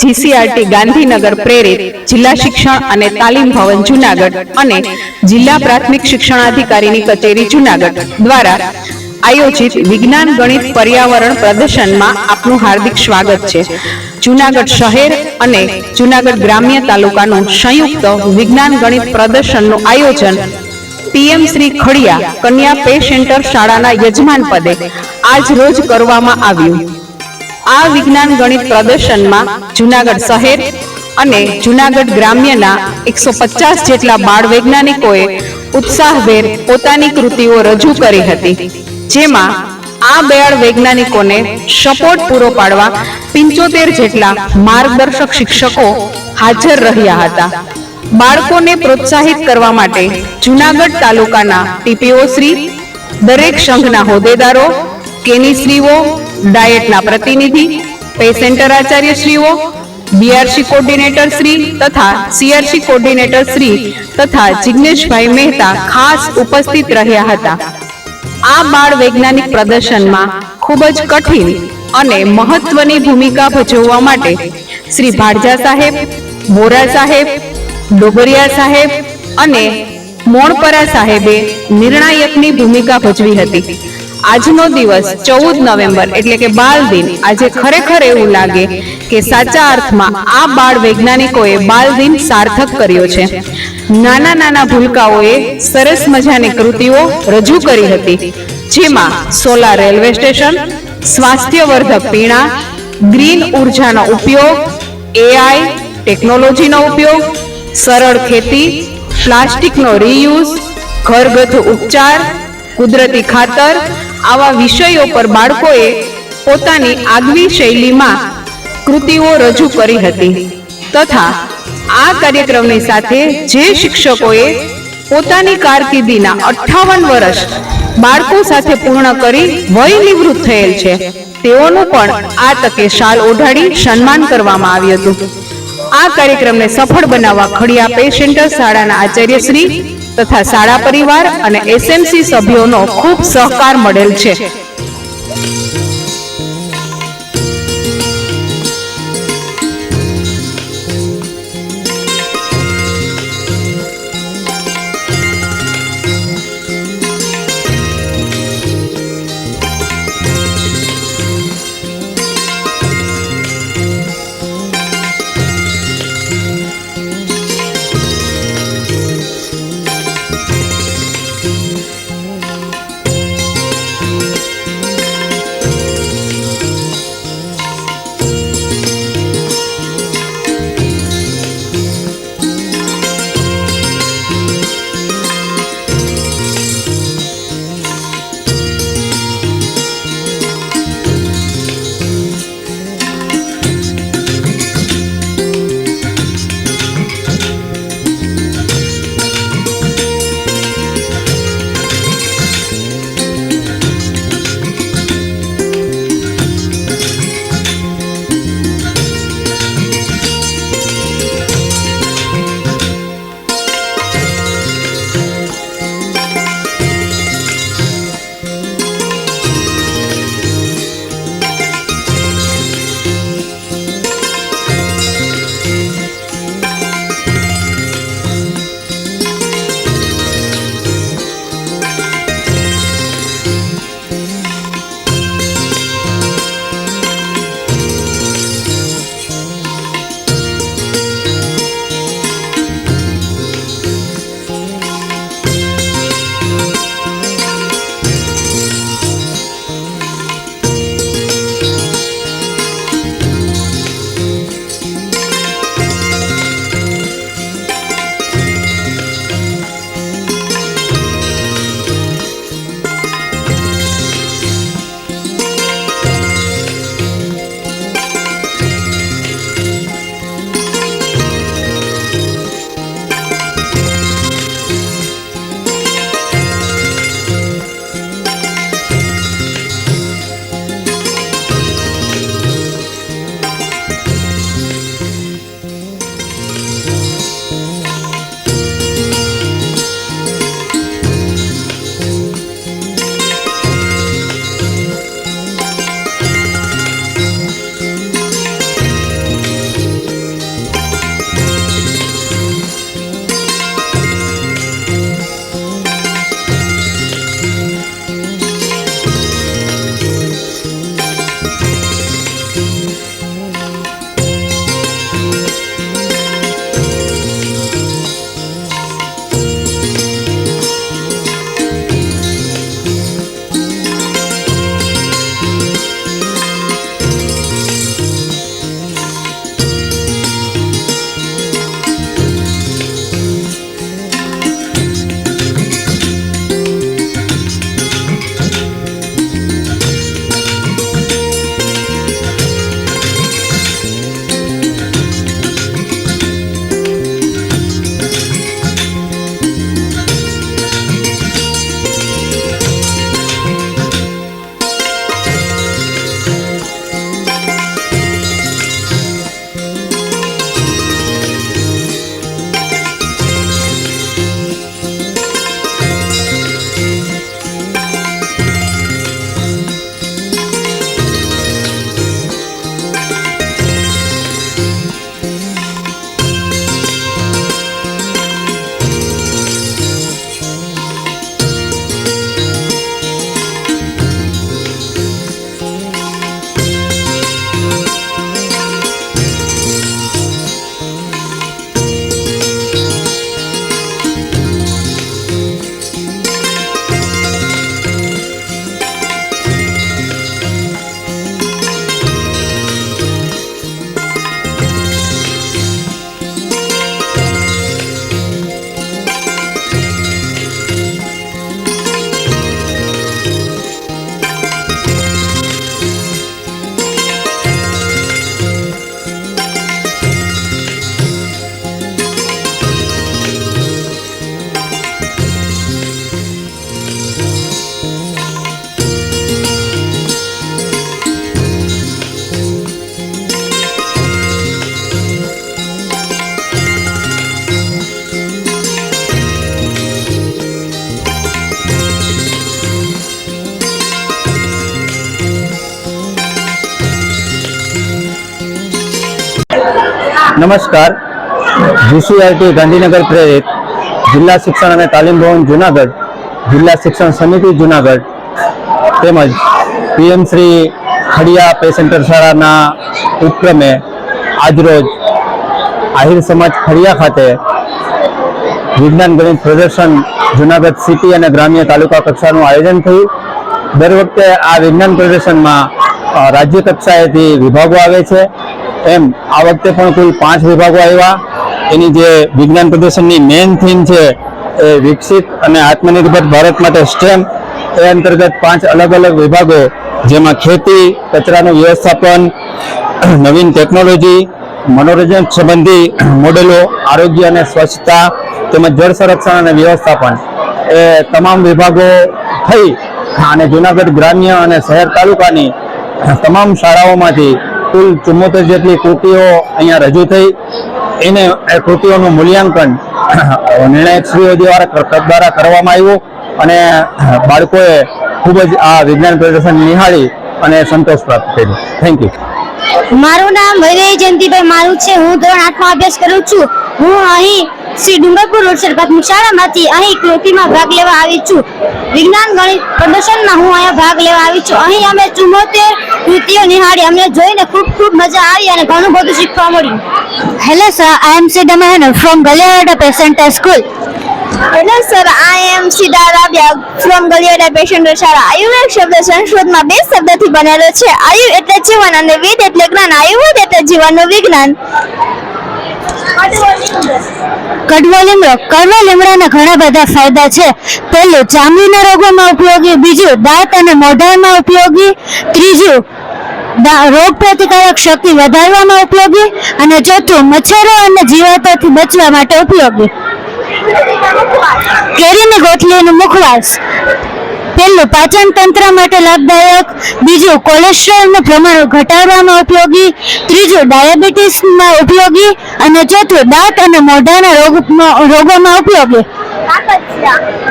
GCRT Gandhinagar પ્રેરિત જિલ્લા શિક્ષણ અને તાલીમ ભવન જૂનાગઢ અને જિલ્લા પ્રાથમિક શિક્ષણાધિકારીની કચેરી જૂનાગઢ દ્વારા આયોજિત વિજ્ઞાન ગણિત પર્યાવરણ પ્રદર્શનમાં આપનું હાર્દિક સ્વાગત છે। જૂનાગઢ શહેર અને જૂનાગઢ ગ્રામ્ય તાલુકાનું સંયુક્ત વિજ્ઞાન ગણિત પ્રદર્શનનું આયોજન પીએમ શ્રી ખડિયા કન્યા પે સેન્ટર શાળાના યજમાન પદે આજ રોજ કરવામાં આવ્યું। આ વિજ્ઞાન ગણિત પ્રદર્શનમાં જૂનાગઢ શહેર અને જૂનાગઢ ગ્રામ્યના 150 જેટલા બાળ વૈજ્ઞાનિકોએ ઉત્સાહભેર પોતાની કૃતિઓ રજૂ કરી હતી, જેમાં આ બાળ વૈજ્ઞાનિકોને સપોર્ટ પૂરો પાડવા 75 જેટલા માર્ગદર્શક શિક્ષકો હાજર રહ્યા હતા। બાળકોને પ્રોત્સાહિત કરવા માટે જૂનાગઢ તાલુકાના ટીપીઓ શ્રી, દરેક સંઘના હોદ્દેદારો, કેનીશ્રીઓ, ડાયટના પ્રતિનિધિ, પે સેન્ટર આચાર્યશ્રીઓ, બીઆરસી કોર્ડિનેટર શ્રી તથા સીઆરસી કોર્ડિનેટર શ્રી તથા જિગ્નેશભાઈ મહેતા ખાસ ઉપસ્થિત રહ્યા હતા। આ બાળ વૈજ્ઞાનિક પ્રદર્શનમાં ખૂબ જ કઠિન અને મહત્વની ભૂમિકા ભજવવા માટે શ્રી ભાડજા સાહેબ, બોરા સાહેબ, ડોબરિયા સાહેબ અને મોણપરા સાહેબે નિર્ણાયકની ભૂમિકા ભજવી હતી। આજનો દિવસ 14 નવેમ્બર એટલે કે બાળ દિન આજે ખરેખર એવું લાગે કે સાચા અર્થમાં આ બાળ વૈજ્ઞાનિકોએ બાળ દિન સાર્થક કર્યો છે। નાના નાના ભૂલકાઓએ સરસ મજાની કૃતિઓ રજૂ કરી હતી, જેમાં સોલાર રેલવે સ્ટેશન, સ્વાસ્થ્યવર્ધક પીણા, ગ્રીન ઉર્જાનો ઉપયોગ, એઆઈ ટેકનોલોજીનો ઉપયોગ, સરળ ખેતી, પ્લાસ્ટિકનો રીયુઝ, ઘરગથ્થુ ઉપચાર, કુદરતી ખાતર આવા વિષયો પર બાળકોએ પોતાની આગવી શૈલીમાં કૃતિઓ રજૂ કરી હતી તથા આ કાર્યક્રમની સાથે જે શિક્ષકોએ પોતાની કારકિર્દીના 58 વર્ષ બાળકો સાથે પૂર્ણ કરી વય નિવૃત્ત થયેલ છે, તેઓનું પણ આ તકે શાલ ઓઢાડી સન્માન કરવામાં આવ્યું હતું। આ કાર્યક્રમને સફળ બનાવવા ખડિયા પે સેન્ટર શાળાના આચાર્યશ્રી તથા શાળા પરિવાર અને એસએમસી સભ્યોનો ખૂબ સહકાર મળેલ છે। નમસ્કાર. જીસીઆરટી ગાંધીનગર પ્રેરિત જિલ્લા શિક્ષણ અને તાલીમ ભવન જુનાગઢ, જિલ્લા શિક્ષણ સમિતિ જુનાગઢ તેમજ PM Shri Khadiya pay centre શાળાના ઉપક્રમે આજરોજ આહિર સમાજ ખડિયા ખાતે વિજ્ઞાન ગણિત પ્રદર્શન જુનાગઢ સિટી અને ગ્રામ્ય તાલુકા કક્ષાનું આયોજન થયું. દર વખતે આ વિજ્ઞાન પ્રદર્શનમાં રાજ્ય કક્ષાએથી વિભાગો આવે છે, એમ આ વખતે પણ કુલ 5 વિભાગો આવ્યા. એની જે વિજ્ઞાન પ્રદર્શનની મેઇન થીમ છે એ વિકસિત અને આત્મનિર્ભર ભારત માટે સ્ટેમ, એ અંતર્ગત 5 અલગ અલગ વિભાગો, જેમાં ખેતી, કચરાનું વ્યવસ્થાપન, નવીન ટેકનોલોજી, મનોરંજન સંબંધી મોડેલો, આરોગ્ય અને સ્વચ્છતા તેમજ જળ સંરક્ષણ અને વ્યવસ્થાપન, એ તમામ વિભાગો થઈ અને જુનાગઢ ગ્રામ્ય અને શહેર તાલુકાની તમામ શાળાઓમાંથી કુલ 74 જેટલી કૃતિઓ અહીંયા રજૂ થઈ. એને કૃતિઓનું મૂલ્યાંકન નિર્ણાયકશ્રીઓ દ્વારા કરવામાં આવ્યું અને બાળકોએ ખૂબ જ આ વિજ્ઞાન પ્રદર્શન નિહાળી અને સંતોષ પ્રાપ્ત કર્યો. Thank you. મારું નામ વૈદેહી જયંતિભાઈ મારું છે. હું ધોરણ 8માં અભ્યાસ કરું છું. હું અહીં શ્રી ડુંગરપુર રોડસર પ્રાથમિક શાળામાંથી અહીં કૃતિમાં ભાગ લેવા આવી છું. વિજ્ઞાન ગણિત પ્રદર્શનમાં હું અહીંયા ભાગ લેવા આવી છું. અહીં અમે 74 કૃતિઓ નિહાળી. અમને જોઈને ખૂબ મજા આવી અને ઘણું બધું શીખવા મળ્યું. હેલો સર, આઈ એમ સિદ્ધમહેન from Galiyada pay centre school. Hello sir, I am સીધા રાબિયા ફ્રોમ ગલિયાડા પેસેન્ટર શાળા. આયુ એક શબ્દ સંસ્કૃતમાં 2 શબ્દથી બનેલો છે. આયુ એટલે જીવન અને વેદ એટલે જ્ઞાન. આયુર્વેદ એટલે જીવનનું વિજ્ઞાન. કડવો લીમડો. કડવા લીમડાના ઘણા બધા ફાયદા છે. પહેલું, ચામડીના રોગોમાં ઉપયોગી. બીજું, દાંત અને મોઢામાં ઉપયોગી. ત્રીજું, રોગ પ્રતિકારક શક્તિ વધારવામાં ઉપયોગી. અને ચોથું, મચ્છરો અને જીવાતોથી બચવા માટે ઉપયોગી. કેરીની ગોઠલીનું મુખવાસ. પહેલું, પાચન તંત્ર માટે લાભદાયક. બીજું, કોલેસ્ટ્રોલનું પ્રમાણ ઘટાડવામાં ઉપયોગી. ત્રીજું, ડાયાબિટીસમાં ઉપયોગી. અને ચોથું, દાંત અને મોઢાના રોગોમાં ઉપયોગી.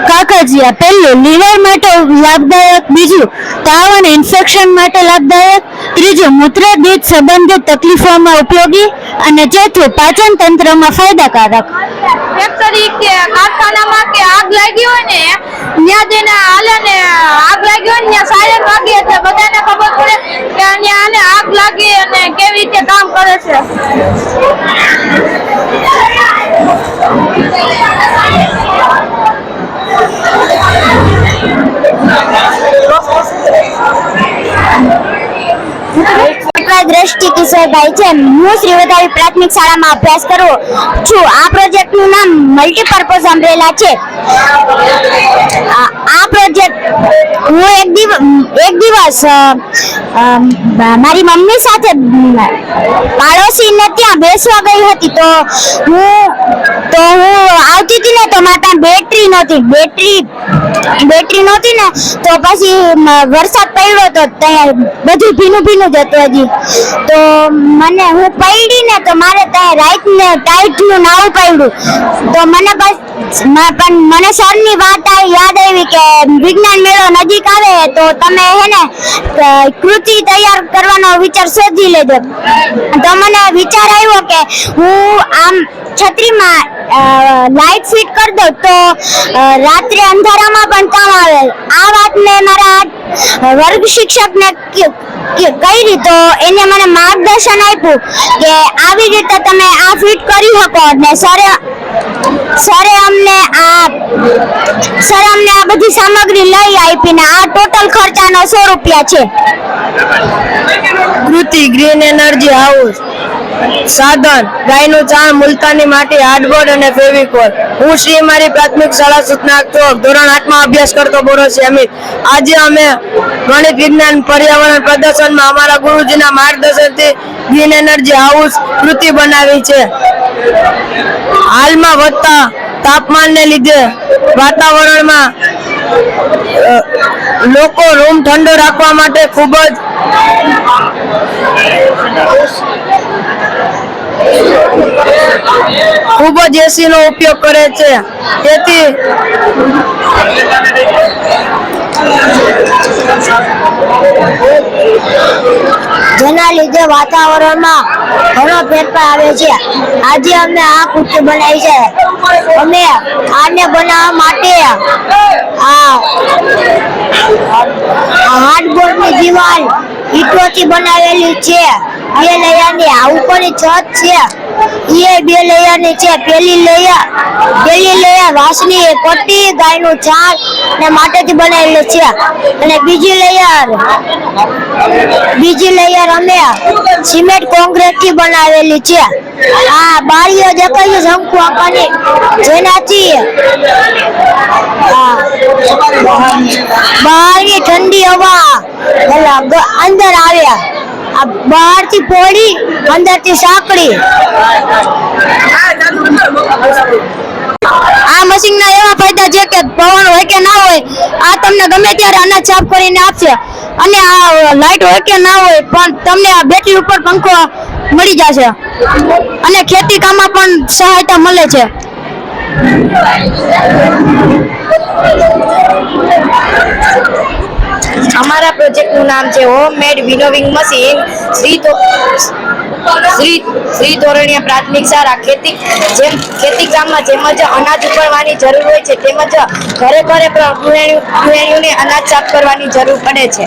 કાકજીયા. પહેલું, લીવર માટે લાભદાયક. બીજું, તાવ અને ઇન્ફેક્શન માટે લાભદાયક. ત્રીજું, મૂત્રપિંડ સંબંધિત તકલીફોમાં ઉપયોગી. અને ચોથું, પાચન તંત્રમાં ફાયદાકારક. ફેક્ટરી કે કારખાનામાં કે આગ લાગી હોય ને ત્યાં જઈને હાલે ને આગ લાગી હોય ને ત્યાં સાયરન વાગે એટલે બધાને ખબર પડે કે આને આગ લાગી અને કેવી રીતે કામ કરે છે. દ્રષ્ટિ કિશોરભાઈ છે. હું શ્રીવધાવી પ્રાથમિક શાળામાં અભ્યાસ કરું છું. આ પ્રોજેક્ટનું નામ મલ્ટીપર્પઝ અમ્બ્રેલા છે. આ પ્રોજેક્ટ હું એક દિવસ મારી મમ્મી સાથે પાડોશીને ત્યાં બેસવા ગઈ હતી. તો હું આવતી હતી ને તો મારા પાસે બેટરી નહોતી ને તો પછી વરસાદ પડ્યો તો ત્યાં બધું ભીનું જ હતું હજી. તો હું પડી ને તો મારે ત્યાં ટાઈટનું નાવું પડ્યું. તો મને સરની વાત યાદ આવી કે વિજ્ઞાન મેળો નજીક આવે તો તમે કૃતિ તૈયાર કરવાનો વિચાર શોધી લેજો. તો મને વિચાર આવ્યો કે હું આમ છત્રીમાં લાઇટ ફિટ કરી દઉં તો રાત્રે અંધારામાં પણ કામ આવે. આ વાત મેં મારા વર્ગ શિક્ષકને કરી તો એને મને માર્ગદર્શન આપ્યું કે આવી રીતે તમે આ ફિટ કરી શકો. અને સરે અમને આ બધી સામગ્રી લઈ આપીને આ ટોટલ ખર્ચાનો 100 રૂપિયા છે. કૃતિ ગ્રીન એનર્જી હાઉસ. સાધન, ગાયનું ચાણ, મુલતાની માટી, હાર્ડબોર્ડ અને ફેવિકોલ. હું શ્રી મારી પ્રાથમિક શાળા સૂચના ચોક ધોરણ 8માં અભ્યાસ કરતો બોરસી અમિત. આજે અમે ગણિત વિજ્ઞાન પર્યાવરણ પ્રદર્શનમાં અમારા ગુરુજીના માર્ગદર્શનથી ગ્રીન એનર્જી હાઉસ કૃતિ બનાવી છે. હાલમાં વધતા તાપમાનને લીધે વાતાવરણમાં લોકો રૂમ ઠંડો રાખવા માટે ખૂબ જ એસીનો ઉપયોગ કરે છે. તેથી જેના લીધે વાતાવરણમાં ઘણો ફેરફાર આવે છે. આજે અમે આ કૃતિ બનાવી છે. અમે આને બનાવવા માટે હાર્ડબોર્ડની દિવાલ ઈંટોથી બનાવેલી છે. 2 લેયરની આ ઉપરની છત છે એ 2 લેયરની છે. પેલી લેયર વાંસની પટ્ટી ગાયનું છાણ ને માટેથી બનાવેલી છે અને બીજી લેયર અમે સિમેન્ટ કોન્ક્રીટથી બનાવેલી છે. આ બારીઓ દેખાય છે શંકુ આકારની, જેનાથી બહારની ઠંડી હવા અંદર આવે. આ બહારથી પોળી, અંદરથી સાંકડી. આ મશીનના એવા ફાયદા છે કે પવન હોય કે ના હોય આ તમને ગમે ત્યારે અનાજ સાફ કરીને આપશે. અને આ લાઈટ હોય કે ના હોય પણ તમને આ બેટરી ઉપર પંખો મળી જશે અને ખેતી કામમાં પણ સહાયતા મળે છે. અમારા પ્રોજેક્ટનું નામ છે હોમમેડ વિનોવિંગ મશીન શ્રી તોરણીયા પ્રાથમિક શાળા. ખેતી કામમાં જેમ જ અનાજ ઉપાડવાની જરૂર હોય છે તેમજ ઘરે ઘરે ગૃહિણીઓને અનાજ સાફ કરવાની જરૂર પડે છે.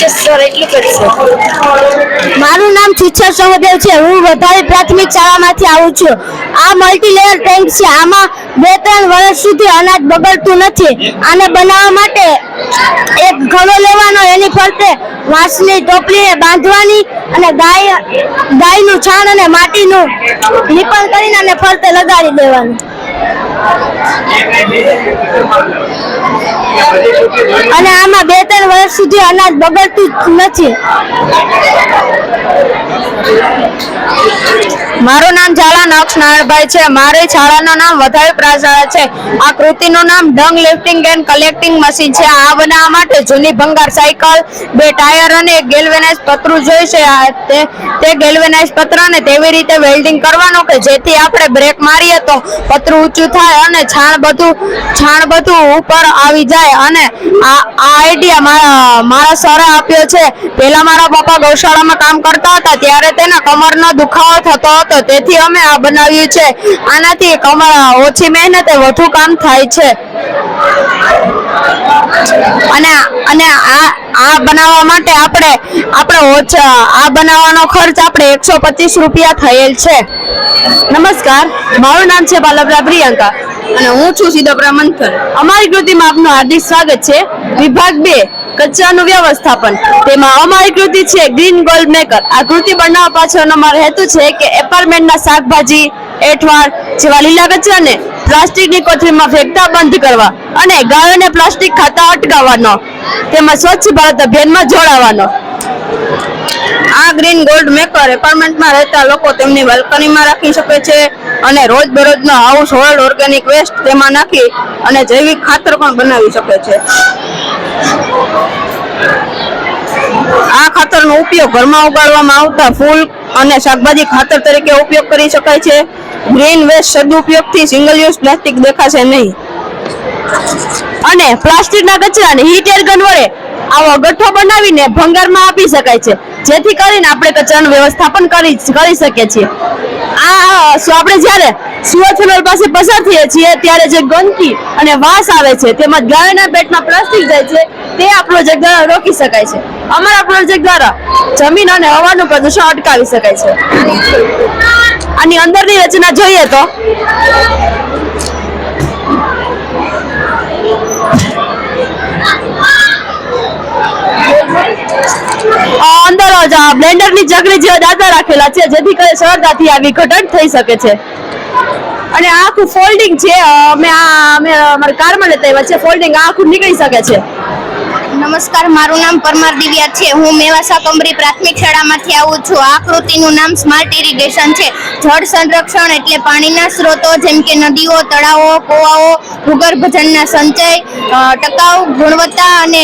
સર એટલું કરીશું. મારું નામ શિક્ષક સહદેવ છે. હું વધારે પ્રાથમિક શાળામાંથી આવું છું. આ મલ્ટીલેયર ટેન્ક છે. આમાં 2-3 વર્ષ સુધી અનાજ બગડતું નથી. આને બનાવવા માટે એક ઘડો લેવાનો, એની ફરતે વાંસની ટોપલીને બાંધવાની અને ગાયનું છાણ અને માટીનું લીપણ કરીને અને ફરતે લગાડી દેવાનું. અને આમાં 2-3 વર્ષ સુધી અનાજ બગડતું નથી. મારું નામ ઝાલા નક્ષ નારાયણભાઈ છે. મારી શાળાનું નામ વધારે પ્રાશાળા છે. આ કૃતિનું નામ ડંગ લિફ્ટિંગ એન્ડ કલેક્ટિંગ મશીન છે. આ બનાવવા માટે જૂની ભંગાર સાયકલ, 2 ટાયર અને એક ગેલ્વેનાઇઝ પતરું જોઈશે. તે ગેલ્વેનાઇઝ પતરાને તેવી રીતે વેલ્ડિંગ કરવાનો કે જેથી આપણે બ્રેક મારીએ તો પતરું ઊંચું થાય અને છાણ બધું ઉપર આવી જાય. અને આ આઈડિયા મારા સરે આપ્યો છે. પહેલા મારા પપ્પા ગૌશાળામાં કામ કરતા હતા ત્યારે તેના કમરનો દુખાવો થતો હતો, તેથી અમે આ બનાવ્યું છે. આનાથી ઓછી મહેનતે વધુ કામ થાય છે. અને આ બનાવવા માટે આ બનાવવાનો ખર્ચ આપણે 125 રૂપિયા થયેલ છે. નમસ્કાર, મારું નામ છે બાલબ્રા પ્રિયંકા અને હું છું સિદ્ધપરા મંથન. અમારી કૃતિમાં આપનું હાર્દિક સ્વાગત છે. વિભાગ 2 કચરાનું વ્યવસ્થાપન. તેમાં અમારી કૃતિ છે ગ્રીન ગોલ્ડ મેકર. આ કૃતિ બનાવવા પાછળનો અમારો હેતુ છે કે એપાર્ટમેન્ટના શાકભાજી, એઠવાડ જેવા લીલા કચરાને પ્લાસ્ટિકની કોથળીમાં ફેંકતા બંધ કરવા અને ગાયોને પ્લાસ્ટિક ખાતા અટકાવવાનો, તેમાં સ્વચ્છ ભારત અભિયાનમાં જોડાવાનો. આ ગ્રીન ગોલ્ડ મેકર એપાર્ટમેન્ટમાં રહેતા લોકો તેમની બાલ્કનીમાં રાખી શકે છે અને રોજબરોજનો હાઉસ હોલ્ડ ઓર્ગેનિક વેસ્ટ તેમાં નાખી અને જૈવિક ખાતર પણ બનાવી શકે છે. આ ખાતરનો ઉપયોગ ઘરમાં ઉગાડવામાં આવતા ફૂલ અને શાકભાજી ખાતર તરીકે ઉપયોગ કરી શકાય છે. ગ્રીન વેસ્ટ સદુપયોગથી સિંગલ યુઝ પ્લાસ્ટિક દેખાશે નહીં. અને પ્લાસ્ટિકના કચરાને હીટ એર ગન વડે આવો ગઠ્ઠો બનાવીને ભંગારમાં આપી શકાય છે, જેથી કરીને આપણે કચરાનું વ્યવસ્થાપન કરી શકીએ છીએ. આપણે જ્યારે સુઅર કેનાલ પાસે પસાર થઈએ છીએ ત્યારે જે ગંદકી અને વાસ આવે છે તેમજ ગાયોના પેટમાં પ્લાસ્ટિક જાય છે તે આ પ્રોજેક્ટ દ્વારા રોકી શકાય છે. અમારા પ્રોજેક્ટ દ્વારા જમીન અને હવાનું પ્રદૂષણ અટકાવી શકાય છે. આની અંદરની રચના જોઈએ તો અંદર જ બ્લેન્ડરની ચકરી જેવા દાંતા રાખેલા છે, જેથી કરીને સરળતાથી આ વિઘટન થઈ શકે છે. અને આ આખું ફોલ્ડિંગ છે. અમે અમારી કારમાં લેતા આવ્યા છે. ફોલ્ડિંગ આખું નીકળી શકે છે. નમસ્કાર, મારું નામ પરમાર દિવ્યા છે. હું મેવાસા કમરી પ્રાથમિક શાળામાંથી આવું છું. આ કૃતિનું નામ સ્માર્ટ ઇરિગેશન છે. જળ સંરક્ષણ એટલે પાણીના સ્ત્રોતો જેમ કે નદીઓ, તળાવો, કુવાઓ, ભૂગર્ભજળના સંચય, ટકાઉ ગુણવત્તા અને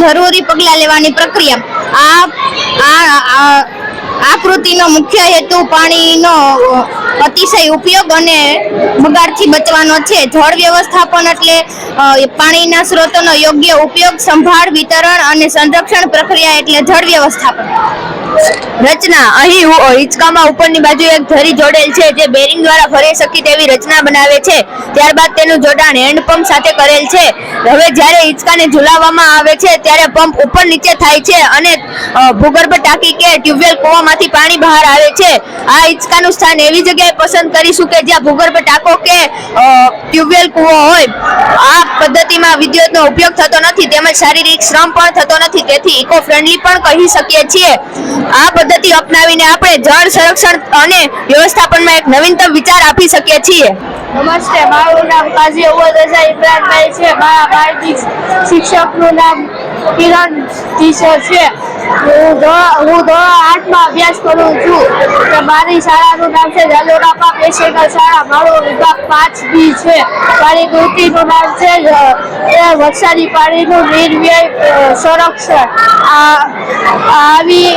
જરૂરી પગલાં લેવાની પ્રક્રિયા. આ કૃતિનો મુખ્ય હેતુ પાણીનો અતિશય ઉપયોગ અને બગાડથી બચવાનો છે. જળ વ્યવસ્થાપન એટલે પાણીના સ્ત્રોતોનો યોગ્ય ઉપયોગ, સંભાળ, વિતરણ અને સંરક્ષણ પ્રક્રિયા એટલે જળ વ્યવસ્થાપન. રચના: અહીં હિંચકામાં ઉપરની બાજુ એક ધરી જોડેલ છે જે બેરિંગ દ્વારા ફરી શકે તેવી રચના બનાવે છે. ત્યારબાદ તેનું જોડાણ હેન્ડપંપ સાથે કરેલ છે. હવે જ્યારે હિંચકાને ઝુલાવવામાં આવે છે ત્યારે પંપ ઉપર નીચે થાય છે અને ભૂગર્ભ ટાંકી કે ટ્યુબવેલ કૂવામાંથી પાણી બહાર આવે છે. આ હિંચકાનું સ્થાન એવી જગ્યાએ પસંદ કરીશું કે જ્યાં ભૂગર્ભ ટાંકો કે ટ્યુબવેલ કૂવો હોય. આ પદ્ધતિમાં વિદ્યુતનો ઉપયોગ થતો નથી તેમજ શારીરિક શ્રમ પણ થતો નથી, તેથી ઇકો ફ્રેન્ડલી પણ કહી શકીએ છીએ. આ પદ્ધતિ અપનાવીને આપણે જળ સંરક્ષણ અને વ્યવસ્થાપનમાં એક નવીનતમ વિચાર આપી શકીએ છીએ. નમસ્તે, મારું નામ કાઝી અવદ રઝા ઇમરાનભાઈ છે. મારા માનસિક શિક્ષકનું નામ કિરણ ટીચર છે. હું ધોરણ 8 માં અભ્યાસ કરું છું. તો મારી શાળાનું નામ છે જાલોરાપા પેશેકર શાળા. મારો વિભાગ 5B છે. મારી કૃતિનું નામ છે વરસાદી પાણીનું નિર્વ્યય સંરક્ષણ. આવી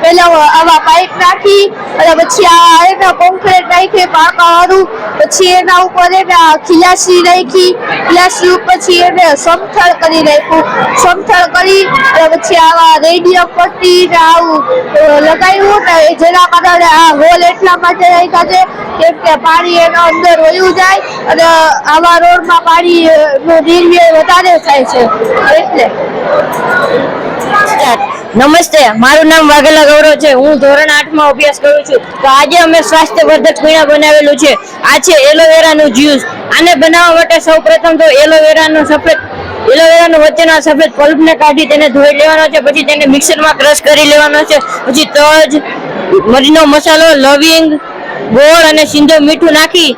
પેલા આવા પાઇપ નાખી અને પછી આ કોન્ક્રીટ નાખી પાકાવાળું, પછી એના ઉપર એને ખીલાસી નાખી, ખીલાસી પછી એને સમથળ કરી નાખ્યું, સમથળ કરી અને પછી આવા રેડિયમ પટ્ટી ને આવું લગાવ્યું ને જેના કારણે આ હોલ એટલા માટે રાખ્યા છે કેમ કે પાણી એના અંદર વયું જાય અને આવા રોડમાં પાણી નું નિર્વ્યય વધારે થાય છે એટલે. નમસ્તે, મારું નામ વાઘેલા ગૌરવ છે. હું ધોરણ 8 માં અભ્યાસ કરું છું. તો આજે અમે સ્વાસ્થ્યવર્ધક પીણા બનાવેલું છે. આ છે એલોવેરાનું જ્યુસ. આને બનાવવા માટે સૌપ્રથમ તો એલોવેરાનું વચ્ચેના સફેદ પલ્પને કાઢી તેને ધોઈ લેવાનો છે. પછી તેને મિક્સરમાં ક્રશ કરી લેવાનો છે. પછી તજ, મરીનો મસાલો, લવિંગ, ગોળ અને સિંધો મીઠું નાખી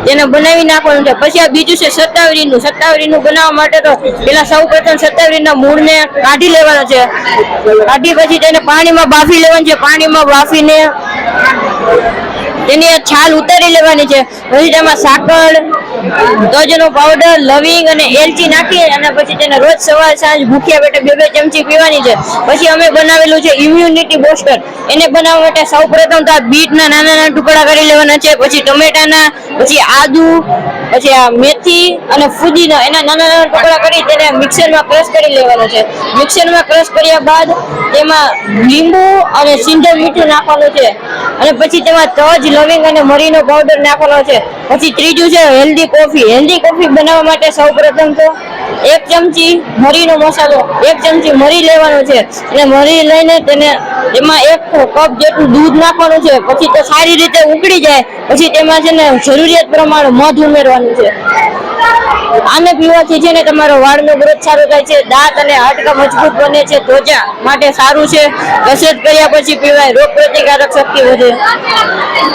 તેને બનાવી નાખવાનું છે. પછી આ બીજું છે સત્તાવરીનું બનાવવા માટે તો પેલા સૌપ્રથમ સત્તાવરીના મૂળને કાઢી લેવાનો છે. કાઢી પછી તેને પાણીમાં બાફી લેવાનું છે. પાણીમાં બાફીને તેની છાલ ઉતારી લેવાની છે. પછી તેમાં સાકર, તજનો પાવડર, લવિંગ અને એલચી નાખી અને પછી તેને રોજ સવાર સાંજ ભૂખ્યા પેટે 2-2 ચમચી પીવાની છે. પછી અમે બનાવેલું છે ઇમ્યુનિટી બૂસ્ટર. એને બનાવવા માટે સૌપ્રથમ તો આ બીટના નાના ટુકડા કરી લેવાના છે. પછી ટમેટાના, પછી આદુ, પછી આ મેથી અને ફુદીનો એના નાના ટુકડા કરી તેને મિક્સરમાં ક્રશ કરી લેવાનો છે. મિક્સરમાં ક્રશ કર્યા બાદ તેમાં લીંબુ અને સિંધો મીઠું નાખવાનું છે અને પછી તેમાં તજ, લવિંગ અને મરીનો પાવડર નાખવાનો છે. પછી ત્રીજું છે હેલ્ધી કોફી બનાવવા માટે સૌપ્રથમ તો 1 ચમચી મરીનો મસાલો, 1 ચમચી મરી લેવાનો છે અને મરી લઈને તેને એમાં 1 કપ જેટલું દૂધ નાખવાનું છે. પછી તો સારી રીતે ઉકળી જાય પછી તેમાં છે ને જરૂરિયાત પ્રમાણે મધ ઉમેરવાનું છે. આને પીવાથી છે ને તમારો વાળનો ગ્રોથ સારો થાય છે, દાંત અને હાડકાં મજબૂત બને છે, ત્વચા માટે સારું છે. કસરત કર્યા પછી પીવાય, રોગ પ્રતિકારક શક્તિ વધે.